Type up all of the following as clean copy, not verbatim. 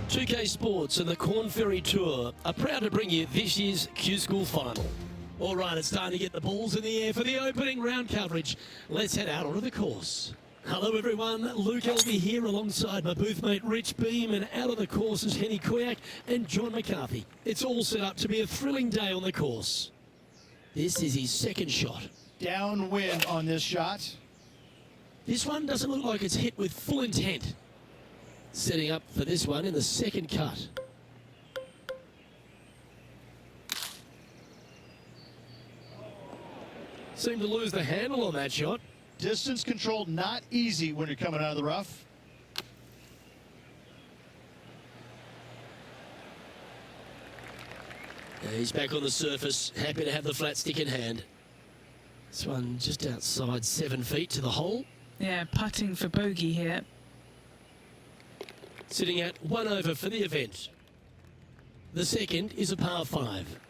2K Sports and the Corn Ferry Tour are proud to bring you this year's Q School Final. All right, it's time to get the balls in the air for the opening round coverage. Let's head out onto the course. Hello everyone, Luke Elvey here alongside my booth mate Rich Beam, and out of the course is Henny Kuyak and John McCarthy. It's all set up to be a thrilling day on the course. This is his second shot. Downwind on this shot. This one doesn't look like it's hit with full intent. Setting up for this one in the second cut. Seemed to lose the handle on that shot. Distance control not easy when you're coming out of the rough. He's back on the surface, happy to have the flat stick in hand. This one just outside 7 feet to the hole. Yeah, putting for bogey here. Sitting at 1 over for the event. The second is a par 5.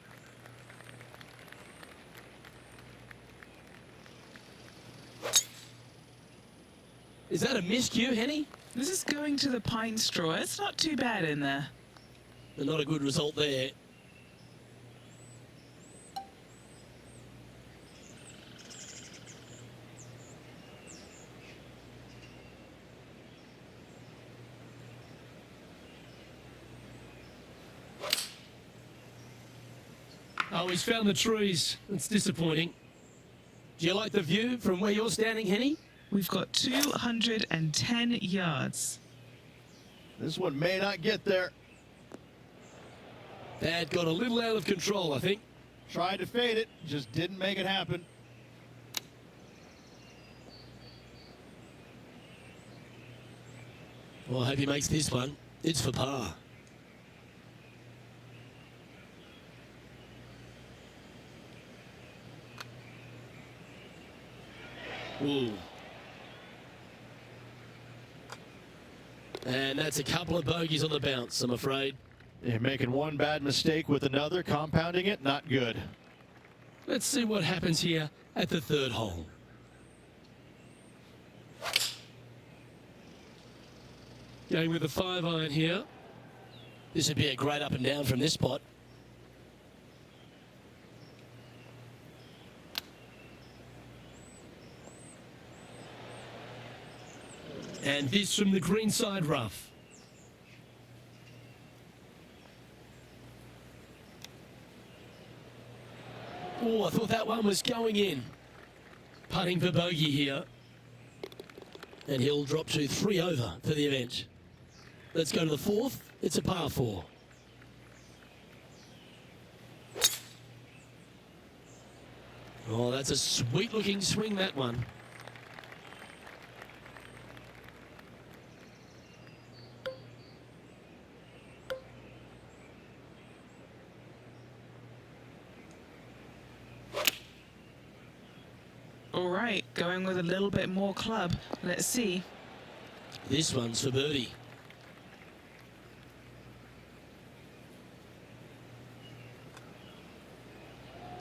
Is that a miscue, Henny? This is going to the pine straw. It's not too bad in there. But not a good result there. Oh, he's found the trees. It's disappointing. Do you like the view from where you're standing, Henny? We've got 210 yards. This one may not get there. That got a little out of control, I think. Tried to fade it, just didn't make it happen. Well, I hope he makes this one. It's for par. Ooh. And that's a couple of bogeys on the bounce, I'm afraid. You're making one bad mistake with another, compounding it, not good. Let's see what happens here at the third hole. Going with the 5-iron here. This would be a great up and down from this spot. And this from the greenside rough. Oh, I thought that one was going in. Putting for bogey here. And he'll drop to 3 over for the event. Let's go to the fourth. It's a par 4. Oh, that's a sweet looking swing, that one. All right, going with a little bit more club. Let's see. This one's for birdie.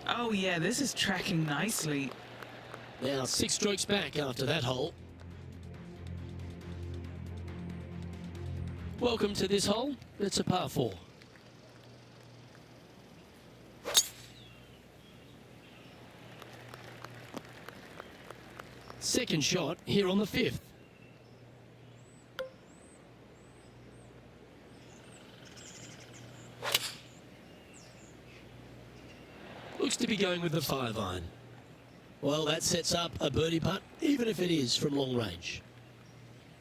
Oh yeah, this is tracking nicely. Now 6 strokes back after that hole. Welcome to this hole. It's a par 4. Second shot here on the 5th. Looks to be going with the 5-iron. Well, that sets up a birdie putt, even if it is from long range.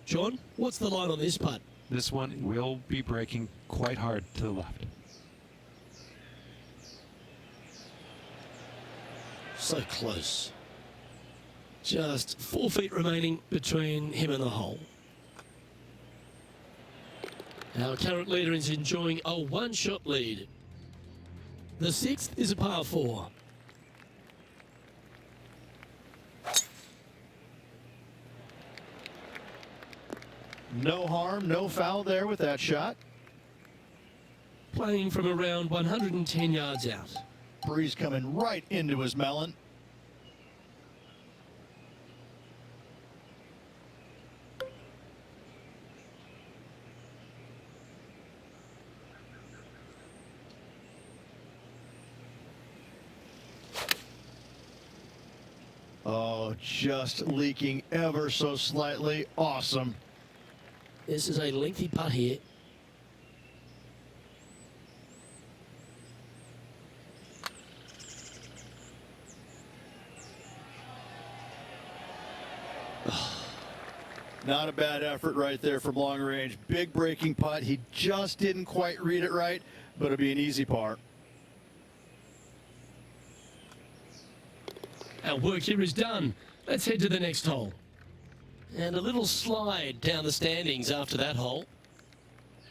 John, what's the line on this putt? This one will be breaking quite hard to the left. So close. Just 4 feet remaining between him and the hole. Our current leader is enjoying a 1-shot lead. The 6th is a par 4. No harm, no foul there with that shot. Playing from around 110 yards out. Breeze coming right into his melon. Oh, just leaking ever so slightly. Awesome. This is a lengthy putt here. Not a bad effort right there from long range. Big breaking putt. He just didn't quite read it right, but it'll be an easy par. Our work here is done. Let's head to the next hole. And a little slide down the standings after that hole.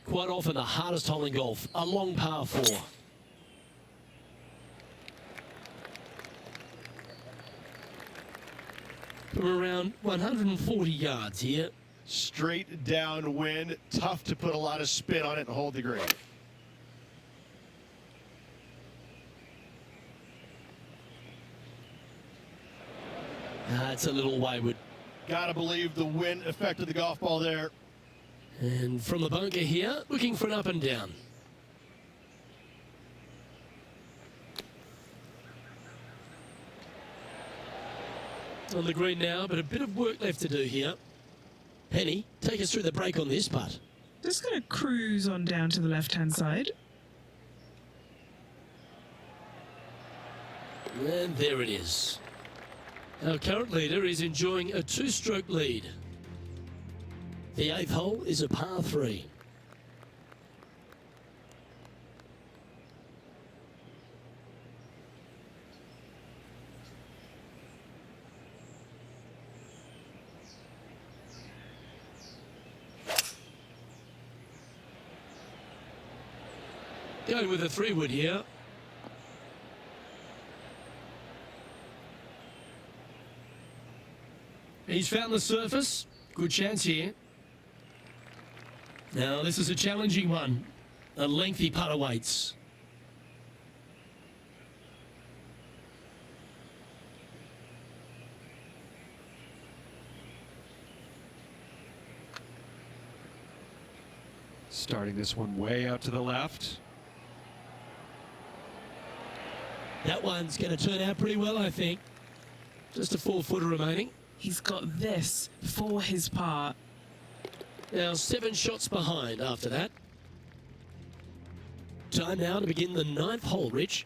Quite often the hardest hole in golf, a long par 4. From around 140 yards here. Straight downwind. Tough to put a lot of spin on it and hold the green. It's a little wayward. Gotta believe the wind affected the golf ball there. And from the bunker here, looking for an up and down. On the green now, but a bit of work left to do here. Penny, take us through the break on this putt. Just going to cruise on down to the left-hand side. And there it is. Our current leader is enjoying a 2-stroke lead. The 8th hole is a par 3. Going with a 3-wood here. He's found the surface. Good chance here. Now this is a challenging one. A lengthy putt awaits. Starting this one way out to the left. That one's going to turn out pretty well, I think. Just a 4-footer remaining. He's got this for his par. Now 7 shots behind after that. Time now to begin the 9th hole, Rich.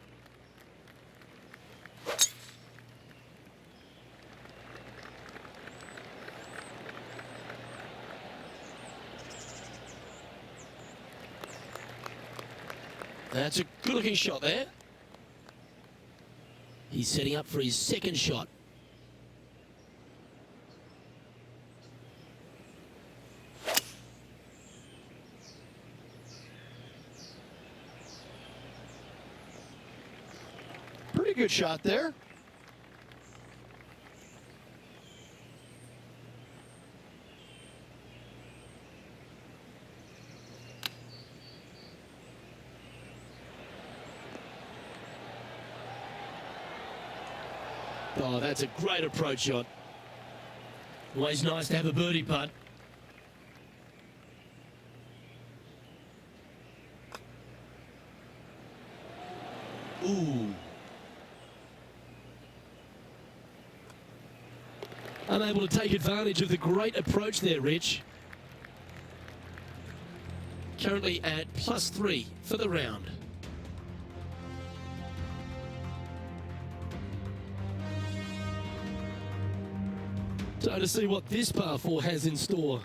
That's a good-looking shot there. He's setting up for his 2nd shot. Pretty good shot there. Oh, that's a great approach shot. Always nice to have a birdie putt. Ooh. Unable to take advantage of the great approach there, Rich. Currently at +3 for the round. Time to see what this par 4 has in store.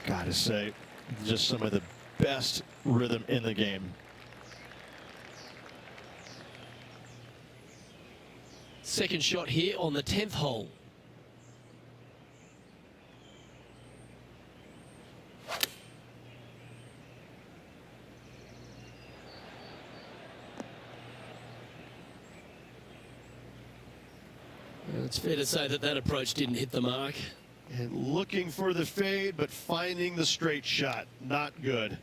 Gotta say, just some of the best rhythm in the game. Second shot here on the 10th hole. It's fair to say that that approach didn't hit the mark. And looking for the fade, but finding the straight shot. Not good.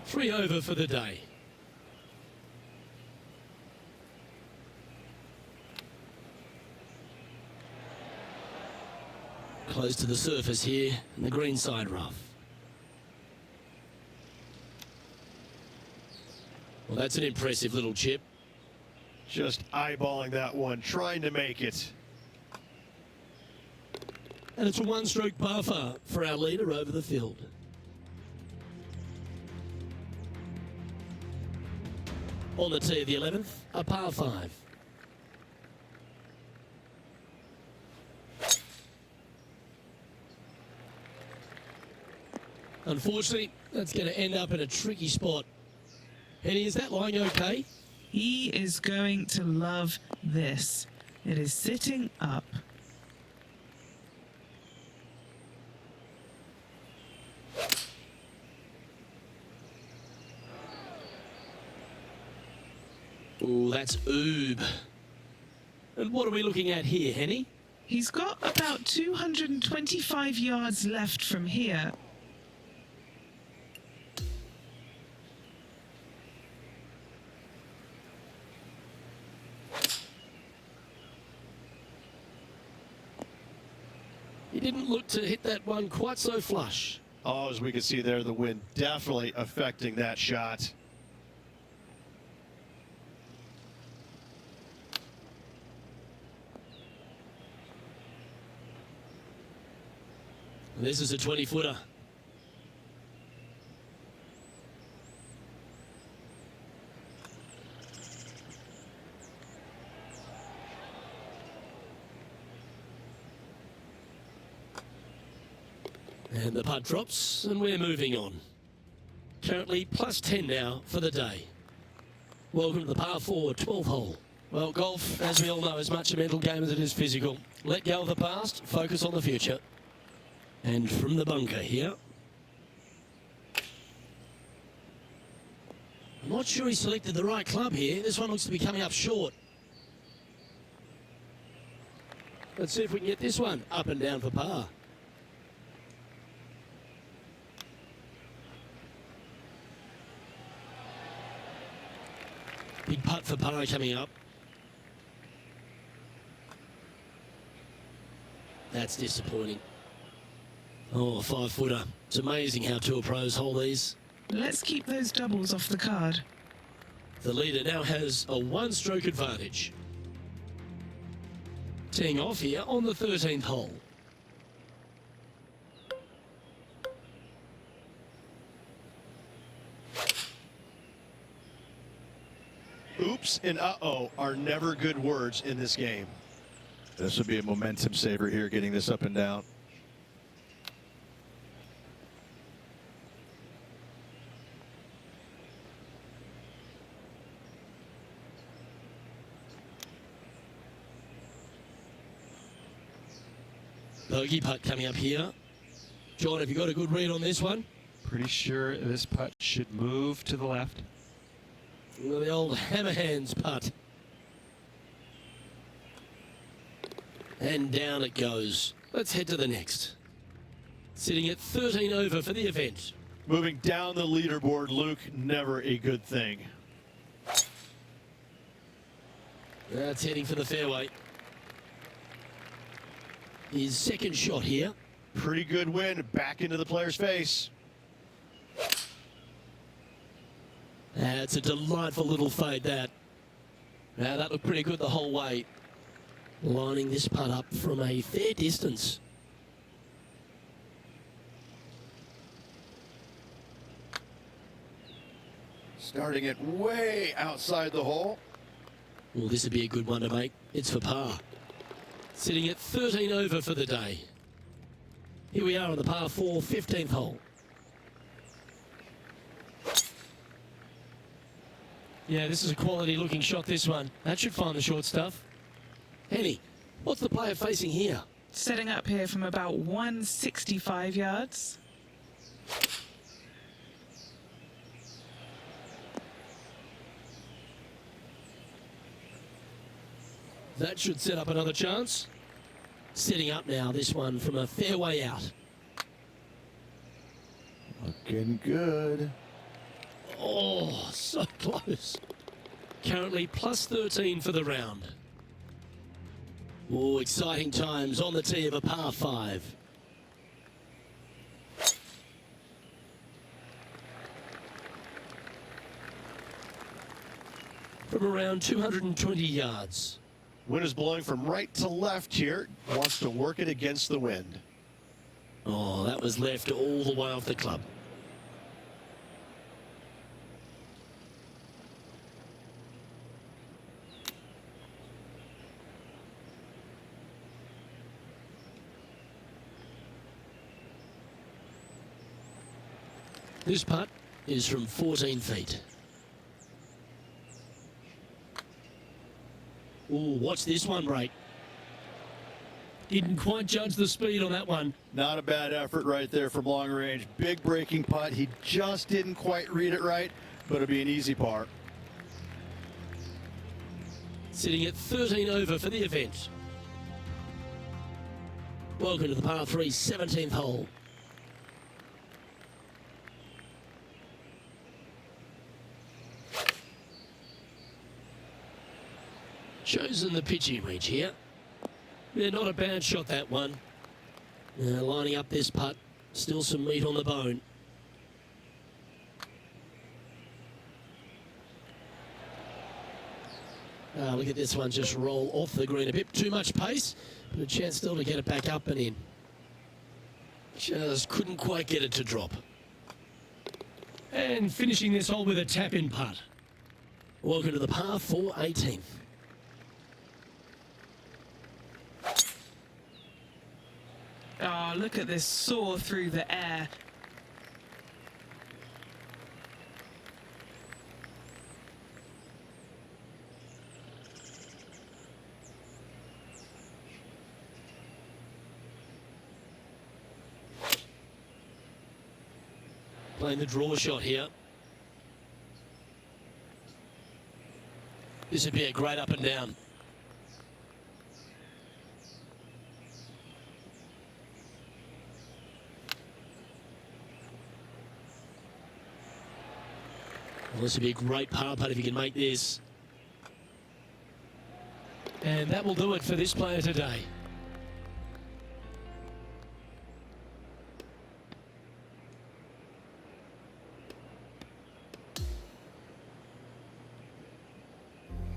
3 over for the day. Close to the surface here in the greenside rough. Well, that's an impressive little chip. Just eyeballing that one, trying to make it. And it's a one-stroke par far for our leader over the field. On the tee of the 11th, a par 5. Unfortunately, that's going to end up in a tricky spot. Henny, is that lying okay? He is going to love this. It is sitting up. Oh, that's oob. And what are we looking at here, Henny? He's got about 225 yards left from here. He didn't look to hit that one quite so flush. Oh, as we can see there, the wind definitely affecting that shot. This is a 20-footer. And the putt drops, and we're moving on. Currently plus 10 now for the day. Welcome to the par 4 12th hole. Well, golf, as we all know, is much a mental game as it is physical. Let go of the past, focus on the future. And from the bunker here. I'm not sure he selected the right club here. This one looks to be coming up short. Let's see if we can get this one up and down for par. Big putt for par coming up. That's disappointing. Oh, a 5-footer. It's amazing how tour pros hold these. Let's keep those doubles off the card. The leader now has a one-stroke advantage. Teeing off here on the 13th hole. Oops and uh-oh are never good words in this game. This would be a momentum saver here, getting this up and down. Bogey putt coming up here. John, have you got a good read on this one? Pretty sure this putt should move to the left. Well, the old hammer hands putt. And down it goes. Let's head to the next. Sitting at 13 over for the event. Moving down the leaderboard, Luke, never a good thing. That's heading for the fairway. His second shot here. Pretty good win, back into the player's face. It's a delightful little fade, that. Now, that looked pretty good the whole way. Lining this putt up from a fair distance. Starting it way outside the hole. Well, this would be a good one to make. It's for par. Sitting at 13 over for the day. Here we are on the par 4 15th hole. Yeah, this is a quality looking shot, this one. That should find the short stuff. Henny, what's the player facing here? Setting up here from about 165 yards. That should set up another chance. Setting up now, this one from a fairway out. Looking good. so close. Currently plus 13 for the round. Oh, exciting times on the tee of a par 5. From around 220 yards. Wind is blowing from right to left here. Wants to work it against the wind. Oh, that was left all the way off the club. This putt is from 14 feet. Ooh, watch this one break. Didn't quite judge the speed on that one. Not a bad effort right there from long range. Big breaking putt. He just didn't quite read it right, but it'll be an easy par. Sitting at 13 over for the event. Welcome to the par 3 17th hole. Chosen the pitching range here. Yeah, not a bad shot, that one. Lining up this putt. Still some meat on the bone. Look at this one just roll off the green. A bit too much pace, but a chance still to get it back up and in. Just couldn't quite get it to drop. And finishing this hole with a tap-in putt. Welcome to the par 4 18th. Oh, look at this soar through the air. Playing the draw shot here. This would be a great up and down. Well, this would be a great par putt if you can make this. And that will do it for this player today.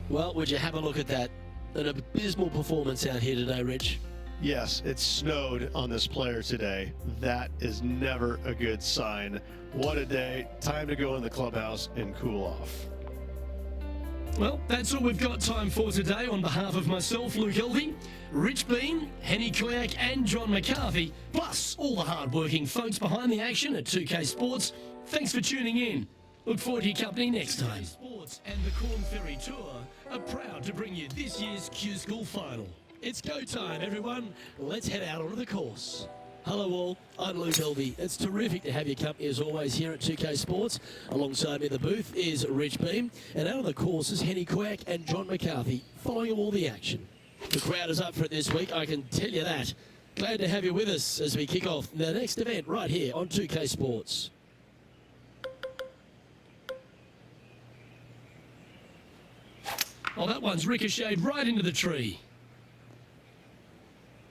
Well, would you have a look at that? An abysmal performance out here today, Rich. Yes, it snowed on this player today. That is never a good sign. What a day. Time to go in the clubhouse and cool off. Well, that's all we've got time for today. On behalf of myself, Luke Elvey, Rich Bean, Henny Koyak and John McCarthy, plus all the hard-working folks behind the action at 2K Sports, thanks for tuning in. Look forward to your company next time. Sports and the Corn Ferry Tour are proud to bring you this year's Q School Final. It's go time, everyone. Let's head out onto the course. Hello all, I'm Luke Elvey. It's terrific to have your company as always here at 2K Sports. Alongside me in the booth is Rich Beam, and out on the course is Henny Quack and John McCarthy, following all the action. The crowd is up for it this week, I can tell you that. Glad to have you with us as we kick off the next event right here on 2K Sports. Oh, that one's ricocheted right into the tree.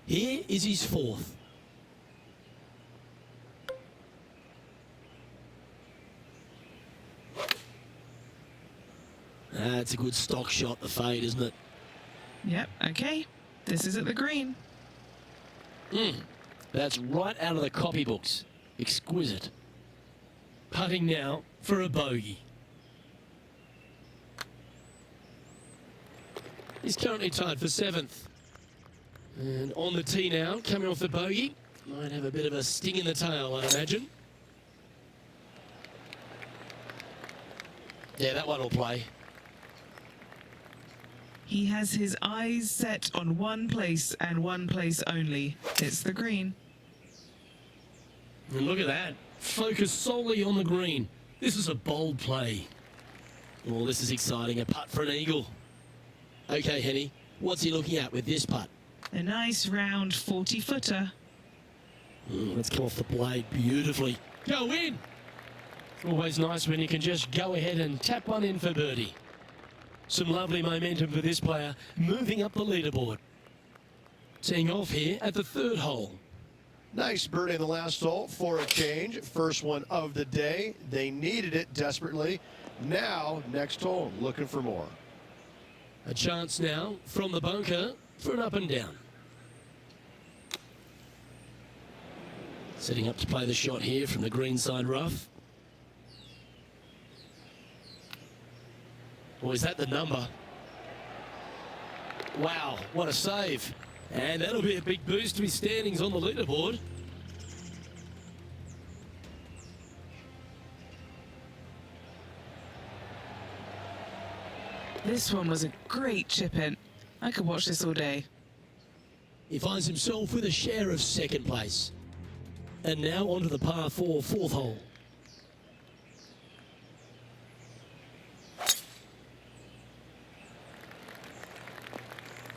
Here is his fourth. That's a good stock shot, the fade, isn't it? Yep, okay. This is at the green. That's right out of the copybooks. Exquisite. Putting now for a bogey. He's currently tied for 7th. And on the tee now, coming off the bogey. Might have a bit of a sting in the tail, I imagine. Yeah, that one will play. He has his eyes set on one place and one place only. It's the green. And look at that. Focus solely on the green. This is a bold play. Oh, this is exciting. A putt for an eagle. Okay, Henny, what's he looking at with this putt? A nice round 40-footer. Let's come off the blade beautifully. Go in! Always nice when you can just go ahead and tap one in for birdie. Some lovely momentum for this player, moving up the leaderboard. Teeing off here at the third hole. Nice birdie in the last hole for a change. First one of the day. They needed it desperately. Now, next hole, looking for more. A chance now from the bunker for an up and down. Setting up to play the shot here from the greenside rough. Or is that the number? Wow, what a save. And that'll be a big boost to his standings on the leaderboard. This one was a great chip in. I could watch this all day. He finds himself with a share of second place. And now onto the par 4 fourth hole.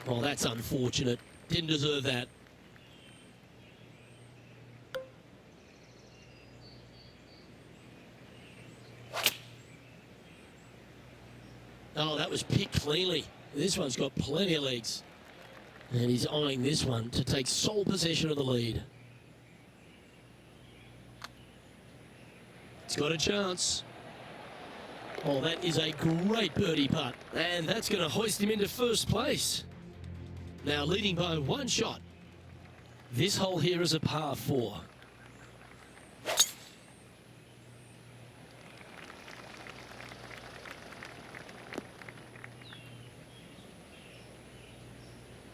Oh, that's unfortunate. Didn't deserve that. Oh, that was picked cleanly. This one's got plenty of legs. And he's eyeing this one to take sole possession of the lead. It's got a chance. Oh, that is a great birdie putt. And that's going to hoist him into first place. Now leading by one shot. This hole here is a par 4.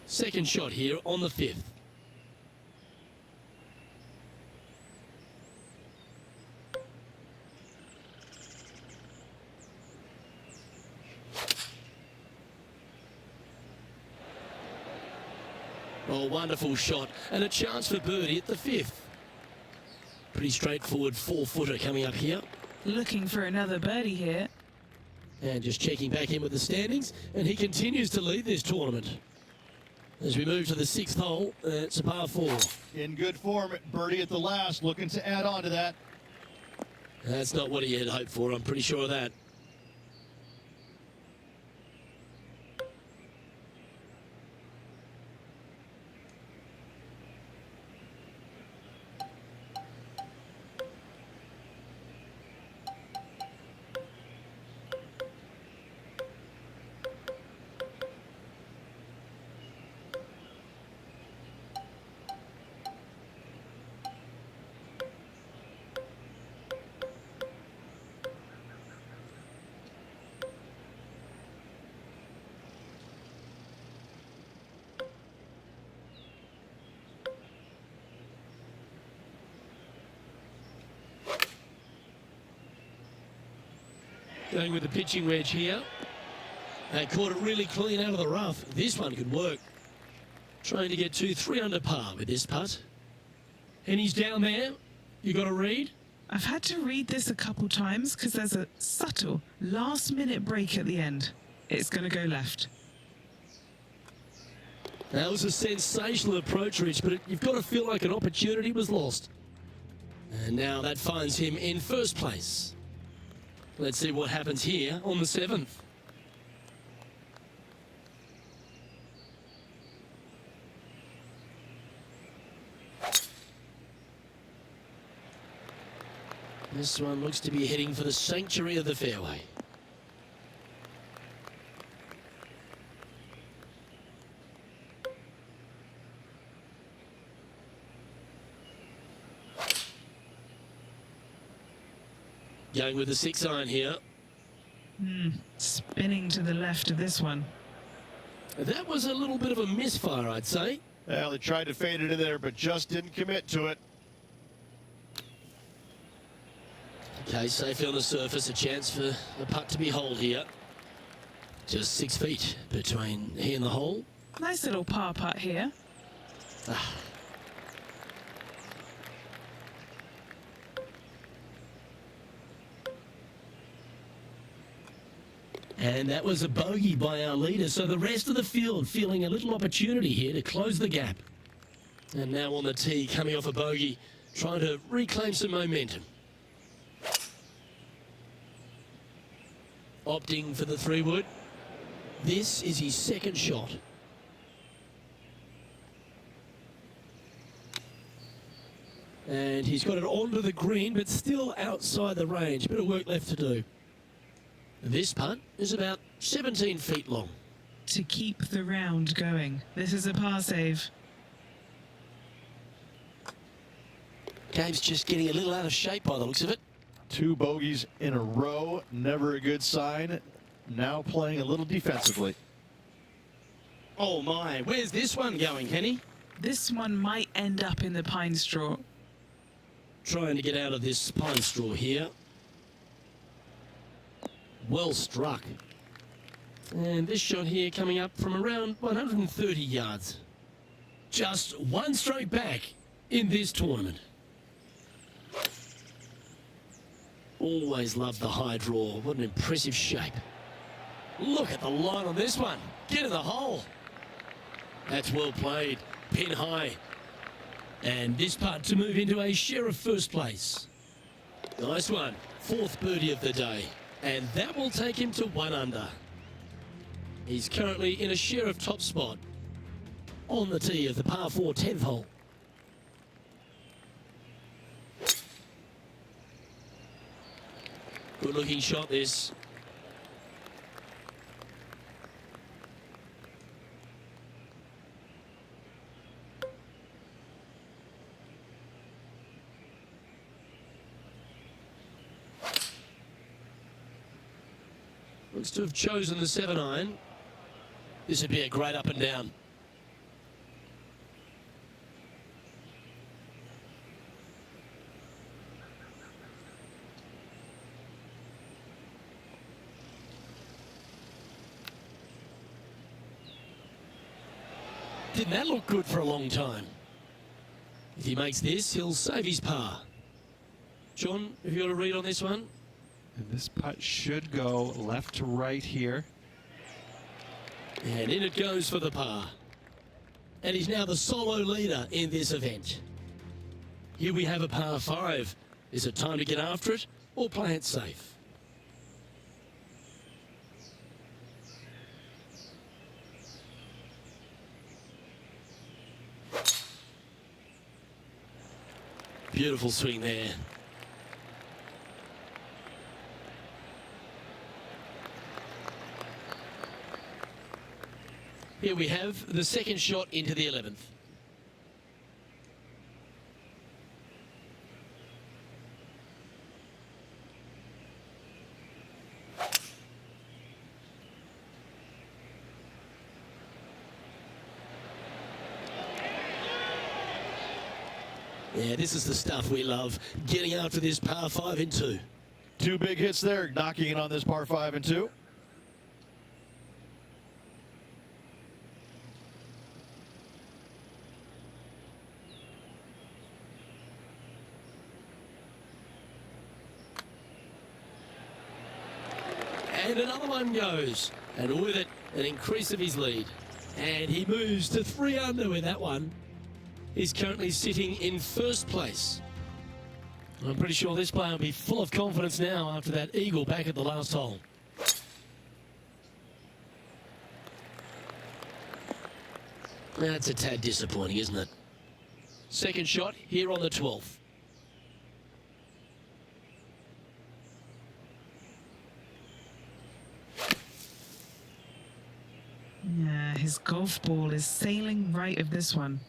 Second shot here on the 5th. Oh, wonderful shot. And a chance for birdie at the 5th. Pretty straightforward 4-footer coming up here. Looking for another birdie here. And just checking back in with the standings. And he continues to lead this tournament. As we move to the 6th hole, it's a par 4. In good form, birdie at the last, looking to add on to that. That's not what he had hoped for, I'm pretty sure of that. Going with the pitching wedge here. They caught it really clean out of the rough. This one could work. Trying to get to 3 under par with this putt. And he's down there. You got to read? I've had to read this a couple times because there's a subtle last-minute break at the end. It's going to go left. That was a sensational approach, Rich, but you've got to feel like an opportunity was lost. And now that finds him in first place. Let's see what happens here on the 7th. This one looks to be heading for the sanctuary of the fairway. Going with the 6 iron here. Spinning to the left of this one. That was a little bit of a misfire, I'd say. Well, they tried to fade it in there, but just didn't commit to it. Okay, safely on the surface, a chance for the putt to be holed here. Just 6 feet between he and the hole. Nice little par putt here. And that was a bogey by our leader, so the rest of the field feeling a little opportunity here to close the gap. And now on the tee, coming off a bogey, trying to reclaim some momentum. opting for the 3-wood. This is his second shot. And he's got it onto the green, but still outside the range. Bit of work left to do. This putt is about 17 feet long. To keep the round going. This is a par save. Game's just getting a little out of shape by the looks of it. 2 bogeys in a row, never a good sign. Now playing a little defensively. Oh my, where's this one going, Kenny? This one might end up in the pine straw. Trying to get out of this pine straw here. Well struck. And this shot here coming up from around 130 yards. Just one stroke back in this tournament. Always loved the high draw. What an impressive shape. Look at the line on this one. Get in the hole. That's well played. Pin high. And this putt to move into a share of first place. Nice one. 4th birdie of the day. And that will take him to 1 under. He's currently in a share of top spot on the tee of the par 4 10th hole. Good looking shot this. Looks to have chosen the 7-iron. This would be a great up and down. Didn't that look good for a long time? If he makes this, he'll save his par. John, have you got a read on this one? And this putt should go left to right here. And in it goes for the par. And he's now the solo leader in this event. Here we have a par 5. Is it time to get after it or play it safe? Beautiful swing there. Here we have the second shot into the 11th. Yeah, this is the stuff we love, getting after this par 5 and 2. 2 big hits there, knocking it on this par 5 and 2. And another one goes. And with it, an increase of his lead. And he moves to 3 under with that one. He's currently sitting in first place. I'm pretty sure this player will be full of confidence now after that eagle back at the last hole. That's a tad disappointing, isn't it? Second shot here on the 12th. Yeah, his golf ball is sailing right of this one.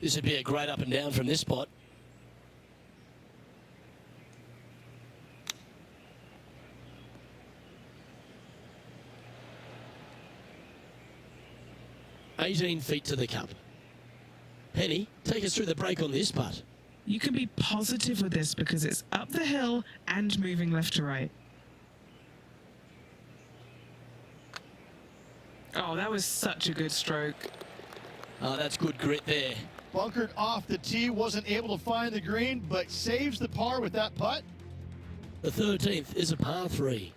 This would be a great up and down from this spot. "18 feet to the cup." Penny, take us through the break on this putt. You can be positive with this because it's up the hill and moving left to right. Oh, that was such a good stroke. Oh, that's good grit there. Bunkered off the tee, wasn't able to find the green, but saves the par with that putt. The 13th is a par 3.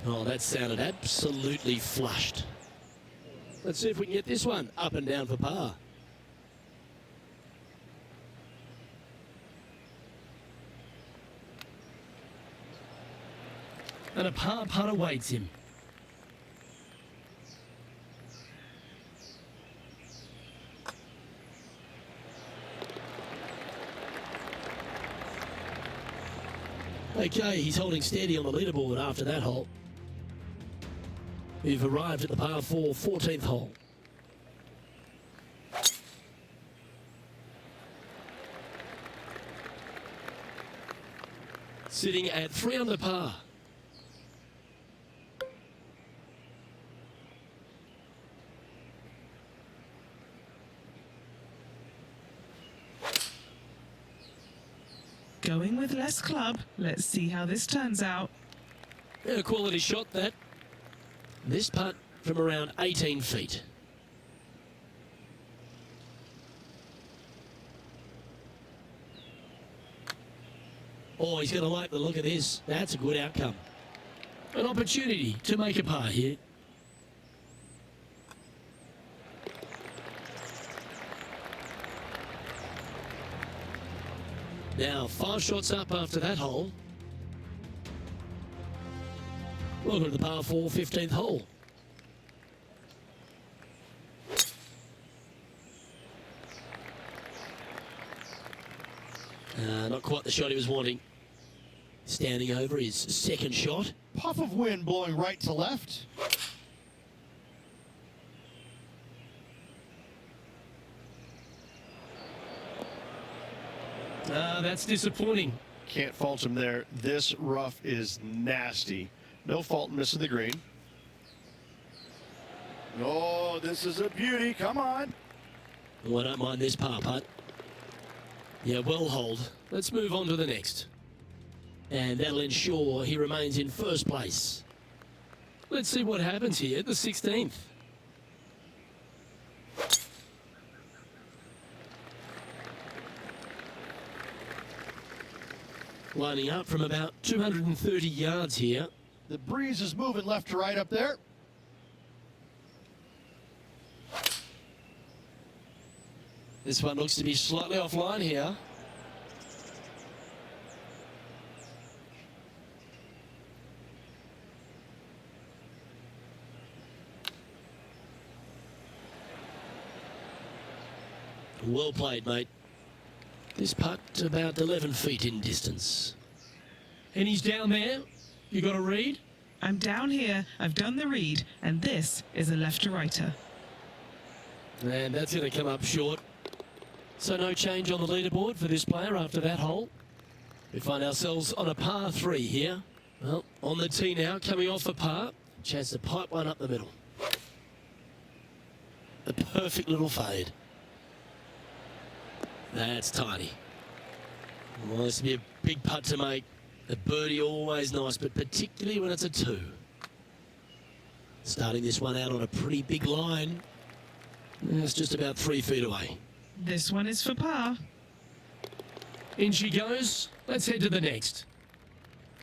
Oh, that sounded absolutely flushed. Let's see if we can get this one up and down for par. And a par putt awaits him. Okay, he's holding steady on the leaderboard after that hole. We've arrived at the par 4 14th hole. Sitting at 3 under par. Going with less club. Let's see how this turns out. A quality shot that. This putt from around 18 feet. Oh, he's going to like the look of this. That's a good outcome. An opportunity to make a par here. Now, 5 shots up after that hole. Welcome to the par 4 15th hole. Not quite the shot he was wanting. Standing over his second shot. Puff of wind blowing right to left. That's disappointing. Can't fault him there. This rough is nasty. No fault in missing the green. Oh, this is a beauty. Come on. Well, I don't mind this par putt. Yeah, well hold. Let's move on to the next. And that'll ensure he remains in first place. Let's see what happens here at the 16th. Lining up from about 230 yards here. The breeze is moving left to right up there. This one looks to be slightly offline here. Well played, mate. This putt about 11 feet in distance. And he's down there. You got a read? I'm down here. I've done the read, and this is a left to righter. And that's going to come up short. So no change on the leaderboard for this player after that hole. We find ourselves on a par 3 here. Well, on the tee now, coming off a par. Chance to pipe one up the middle. A perfect little fade. That's tiny. Well, this will be a big putt to make. A birdie always nice, but particularly when it's a 2. Starting this one out on a pretty big line. It's just about 3 feet away. This one is for par. In she goes. Let's head to the next.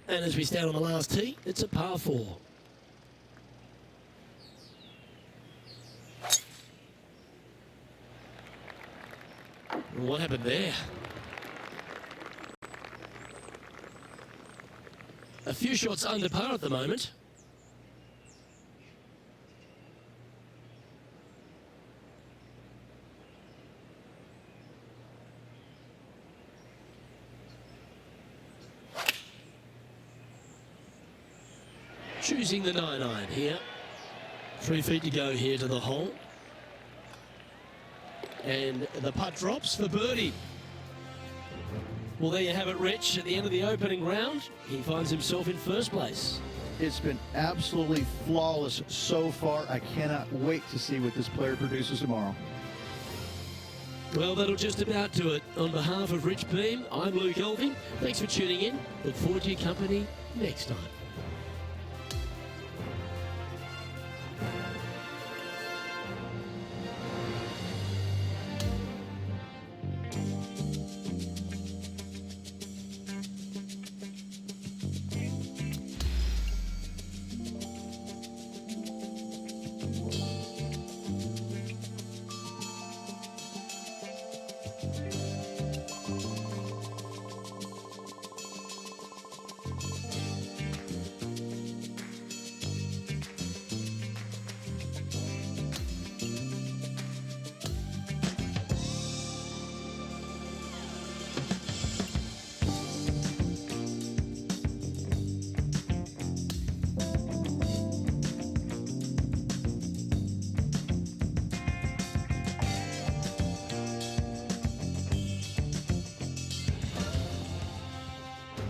And as we stand on the last tee, it's a par 4. What happened there? A few shots under par at the moment. Choosing the 9-iron here. 3 feet to go here to the hole. And the putt drops for birdie. Well, there you have it, Rich. At the end of the opening round, he finds himself in first place. It's been absolutely flawless so far. I cannot wait to see what this player produces tomorrow. Well, that'll just about do it. On behalf of Rich Beam, I'm Luke Elving. Thanks for tuning in. Look forward to your company next time.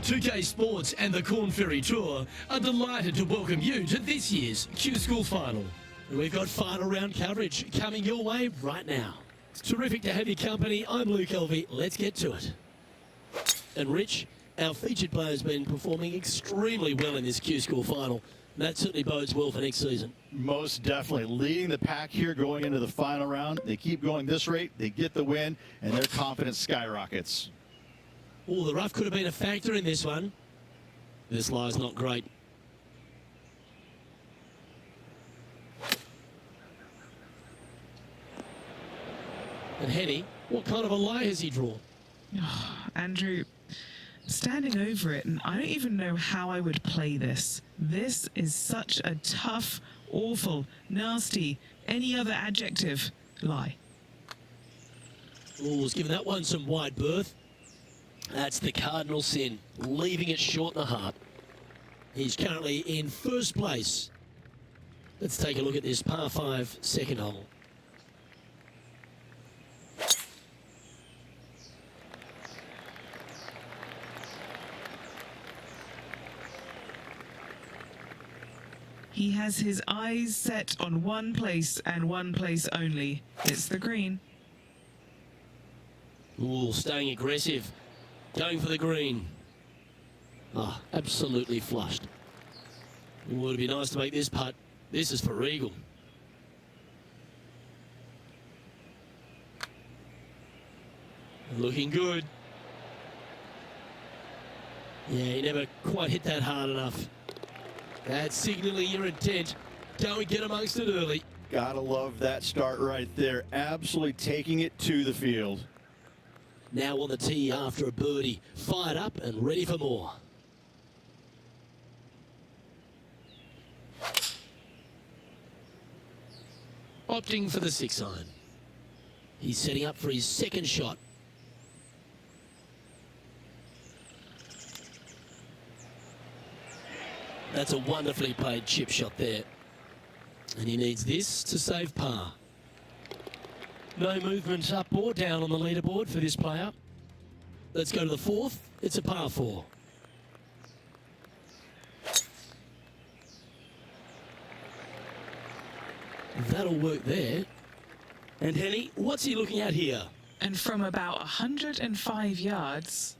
2K Sports and the Corn Ferry Tour are delighted to welcome you to this year's Q School Final. We've got final round coverage coming your way right now. It's terrific to have your company. I'm Luke Elvey. Let's get to it. And Rich, our featured player has been performing extremely well in this Q School Final. That certainly bodes well for next season. Most definitely leading the pack here going into the final round. They keep going this rate, they get the win, and their confidence skyrockets. Oh, the rough could have been a factor in this one. This lie's not great. And Henny, what kind of a lie has he drawn? Andrew, standing over it, and I don't even know how I would play this. This is such a tough, awful, nasty, any other adjective lie. Oh, he's given that one some wide berth. That's the cardinal sin, leaving it short in the heart. He's currently in first place. Let's take a look at this par 5 second hole. He has his eyes set on one place and one place only. It's the green. Ooh, staying aggressive. Going for the green. Ah, absolutely flushed. Ooh, it'd be nice to make this putt. This is for eagle. Looking good. Yeah, he never quite hit that hard enough. That's signaling your intent. Go and get amongst it early. Gotta love that start right there. Absolutely taking it to the field. Now on the tee after a birdie. Fired up and ready for more. Opting for the 6-iron. He's setting up for his second shot. That's a wonderfully played chip shot there. And he needs this to save par. No movement up or down on the leaderboard for this player. Let's go to the 4th. It's a par 4. That'll work there. And Henny, what's he looking at here? And from about 105 yards,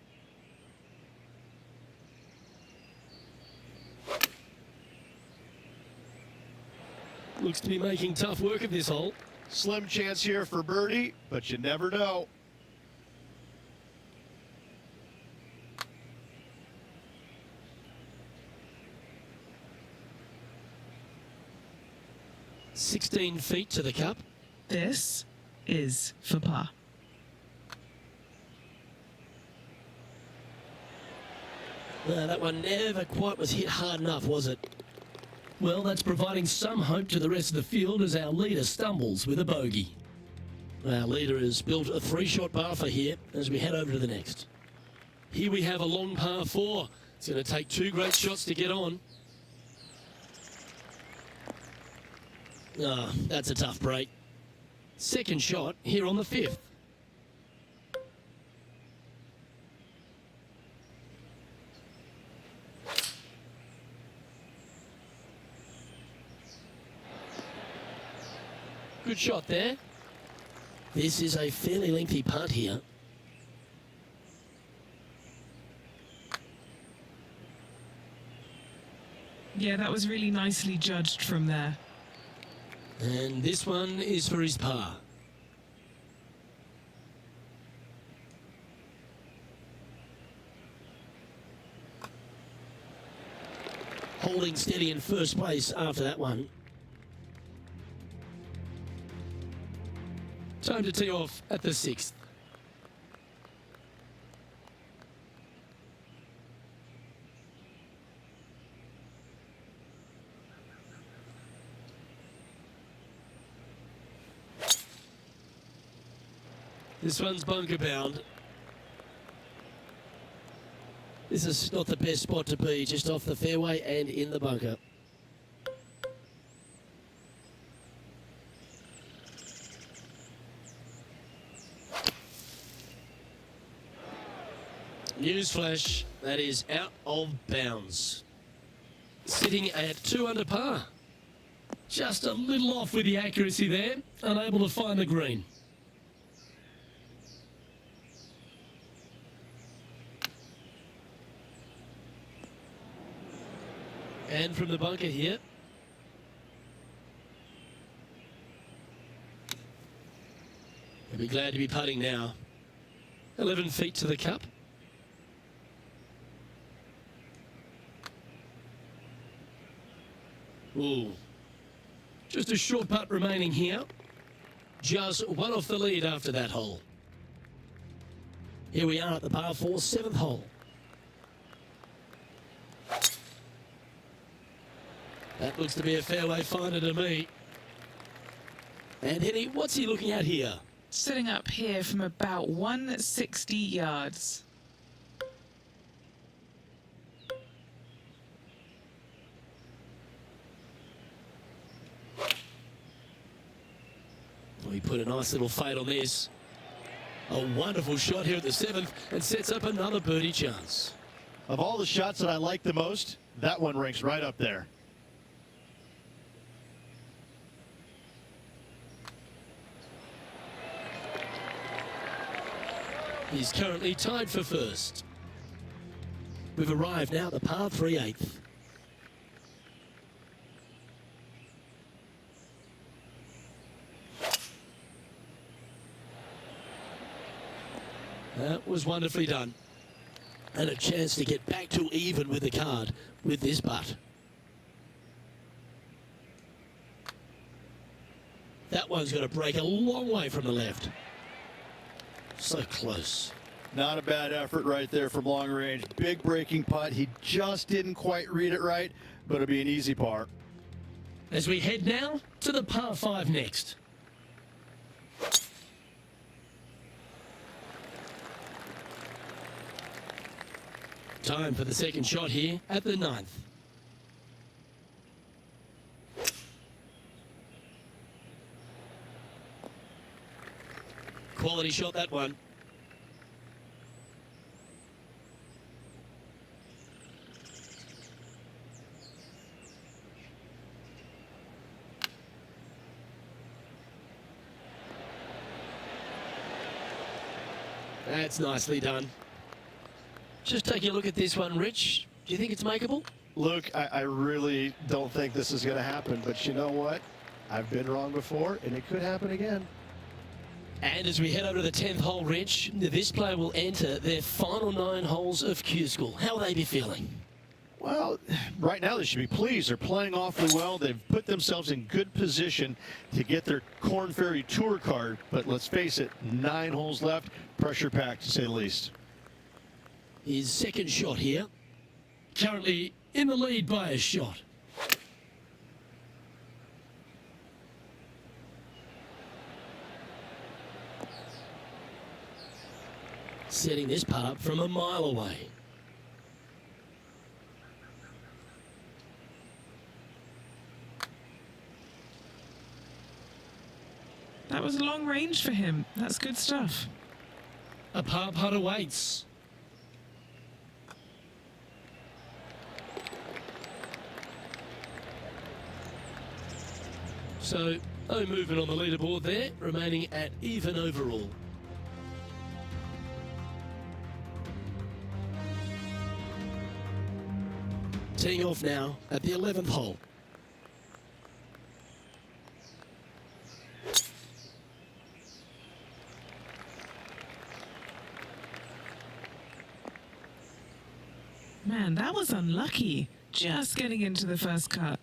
Looks to be making tough work of this hole. Slim chance here for birdie, but you never know. "16 feet to the cup." this is for par. That one never quite was hit hard enough, was it? Well, that's providing some hope to the rest of the field as our leader stumbles with a bogey. Our leader has built a 3-shot par for here as we head over to the next. Here we have a long par 4. It's going to take 2 great shots to get on. Ah, that's a tough break. Second shot here on the 5th. Good shot there. This is a fairly lengthy putt here. Yeah, that was really nicely judged from there. And this one is for his par. Holding steady in first place after that one. Time to tee off at the 6th. This one's bunker bound. This is not the best spot to be, just off the fairway and in the bunker. Newsflash, that is out of bounds. Sitting at 2 under par. Just a little off with the accuracy there, unable to find the green. And from the bunker here. He'll be glad to be putting now. 11 feet to the cup. Ooh. Just a short putt remaining here. Just one off the lead after that hole. Here we are at the par 4, 7th hole. That looks to be a fairway finder to me. And Henny, what's he looking at here? Setting up here from about 160 yards. We put a nice little fade on this. A wonderful shot here at the 7th and sets up another birdie chance. Of all the shots that I like the most, that one ranks right up there. He's currently tied for first. We've arrived now at the par 3 8th. That was wonderfully done. And a chance to get back to even with the card with this putt. That one's going to break a long way from the left. So close. Not a bad effort right there from long range. Big breaking putt. He just didn't quite read it right, but it'll be an easy par. As we head now to the par 5 next. Time for the second shot here at the 9th. Quality shot, that one. That's nicely done. Just taking a look at this one, Rich. Do you think it's makeable? Look, I really don't think this is going to happen, but you know what? I've been wrong before, and it could happen again. And as we head over to the 10th hole, Rich, this player will enter their final 9 holes of Q School. How will they be feeling? Well, right now they should be pleased. They're playing awfully well. They've put themselves in good position to get their Korn Ferry Tour card. But let's face it, 9 holes left, pressure packed to say the least. His second shot here. Currently in the lead by a shot. Setting this putt up from a mile away. That was long range for him. That's good stuff. A par putt awaits. So, no movement on the leaderboard there, remaining at even overall. Teeing off now at the 11th hole. Man, that was unlucky. Just getting into the first cut.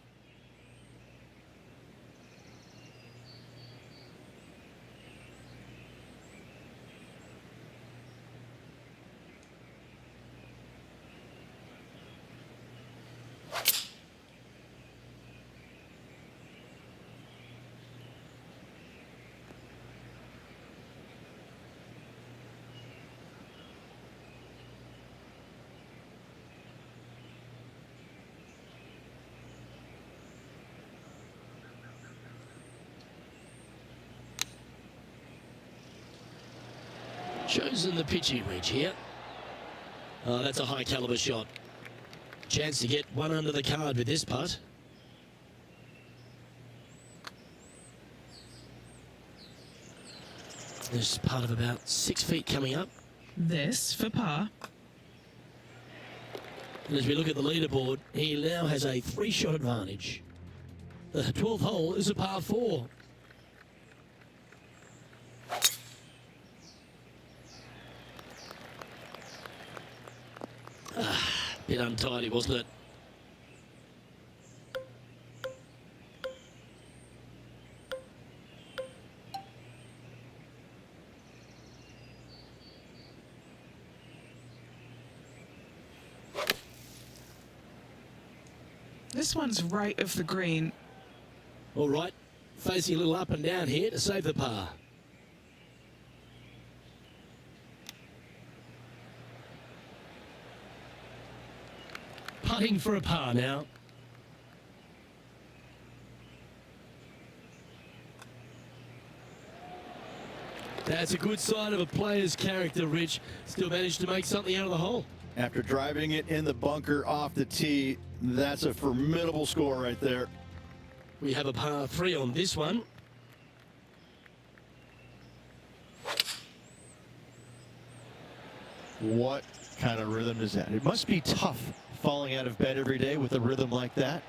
Chosen the pitching wedge here. Oh, that's a high caliber shot. Chance to get one under the card with this putt. There's part of about 6 feet coming up. This for par. And as we look at the leaderboard, he now has a 3-shot advantage. The 12th hole is a par 4. Bit untidy, wasn't it? This one's right of the green. All right, facing a little up and down here to save the par. Putting for a par now. That's a good sign of a player's character, Rich. Still managed to make something out of the hole. After driving it in the bunker off the tee, that's a formidable score right there. We have a par 3 on this one. What kind of rhythm is that? It must be tough falling out of bed every day with a rhythm like that.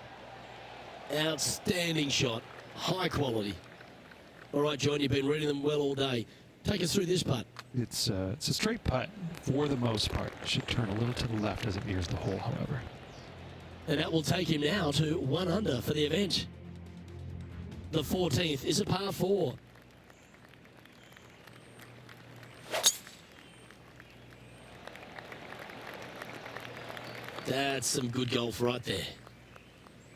Outstanding shot. High quality. All right, John, you've been reading them well all day. Take us through this putt. It's a straight putt for the most part. Should turn a little to the left as it nears the hole, however. And that will take him now to 1 under for the event. The 14th is a par 4. That's some good golf right there.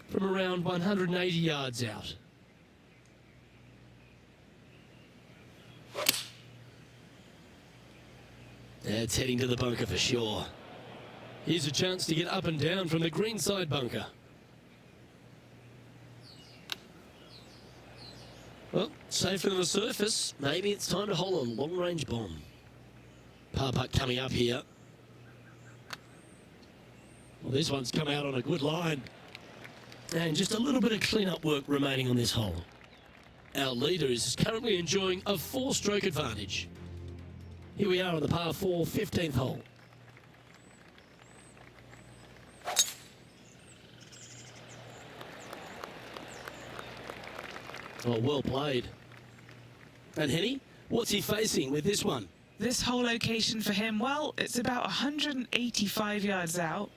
From around 180 yards out. That's heading to the bunker for sure. Here's a chance to get up and down from the greenside bunker. Well, safer than the surface. Maybe it's time to hole a long-range bomb. Par putt coming up here. Well, this one's come out on a good line. And just a little bit of clean-up work remaining on this hole. Our leader is currently enjoying a 4-stroke advantage. Here we are on the par 4, 15th hole. Oh, well played. And Henny, what's he facing with this one? This whole location for him, well, it's about 185 yards out.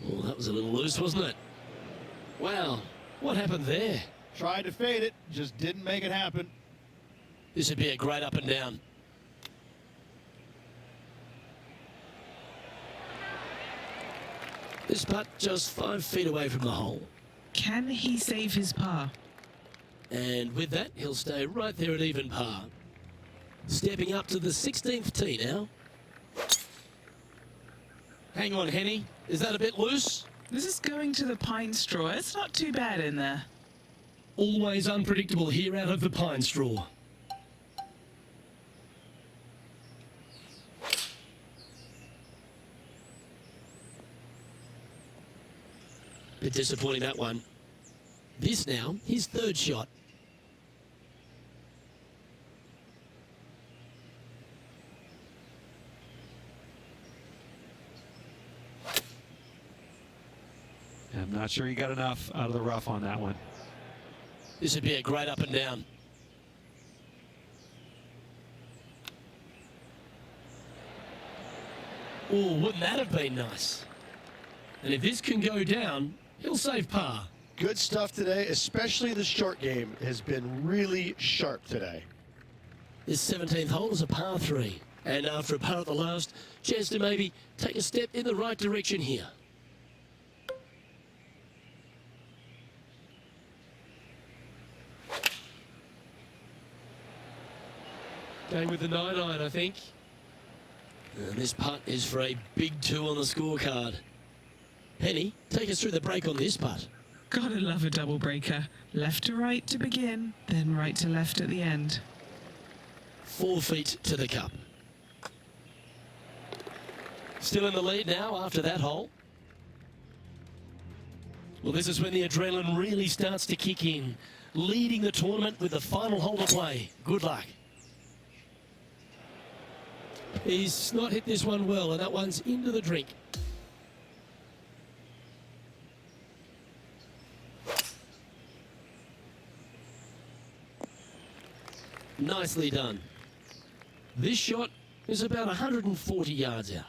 Oh, that was a little loose, wasn't it? Wow, what happened there? Tried to fade it, just didn't make it happen. This would be a great up and down. This putt just 5 feet away from the hole. Can he save his par? And with that, he'll stay right there at even par. Stepping up to the 16th tee now. Hang on, Henny. Is that a bit loose? This is going to the pine straw. It's not too bad in there. Always unpredictable here out of the pine straw. Bit disappointing, that one. This now, his 3rd shot. I'm not sure he got enough out of the rough on that one. This would be a great up and down. Oh, wouldn't that have been nice? And if this can go down, he'll save par. Good stuff today, especially the short game has been really sharp today. This 17th hole is a par 3. And after a par at the last, chance to maybe take a step in the right direction here. Going with the 9-iron, I think. And this putt is for a big 2 on the scorecard. Penny, take us through the break on this putt. Gotta love a double breaker. Left to right to begin, then right to left at the end. 4 feet to the cup. Still in the lead now after that hole. Well, this is when the adrenaline really starts to kick in. Leading the tournament with the final hole to play. Good luck. He's not hit this one well, and that one's into the drink. Nicely done. This shot is about 140 yards out.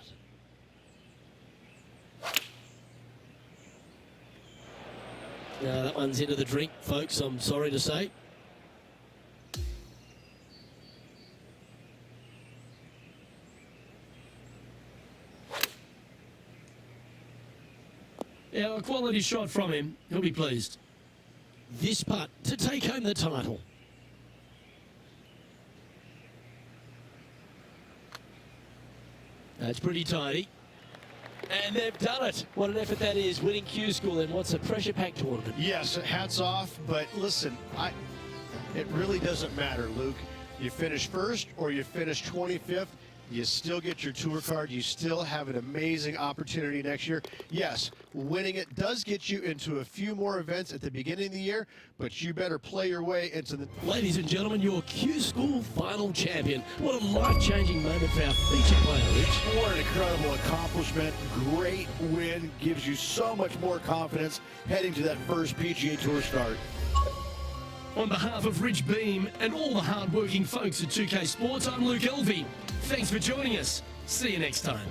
Now that one's into the drink, folks, I'm sorry to say. Yeah, a quality shot from him. He'll be pleased. This putt to take home the title. That's pretty tidy. And they've done it. What an effort that is, winning Q School in what's a pressure-packed tournament. Yes, hats off, but listen, it really doesn't matter, Luke. You finish first or you finish 25th, you still get your tour card. You still have an amazing opportunity next year. Yes, winning it does get you into a few more events at the beginning of the year, but you better play your way into the... Ladies and gentlemen, your Q School final champion. What a life-changing moment for our featured player, Rich. What an incredible accomplishment. Great win. Gives you so much more confidence heading to that first PGA Tour start. On behalf of Rich Beam and all the hard-working folks at 2K Sports, I'm Luke Elvey. Thanks for joining us. See you next time.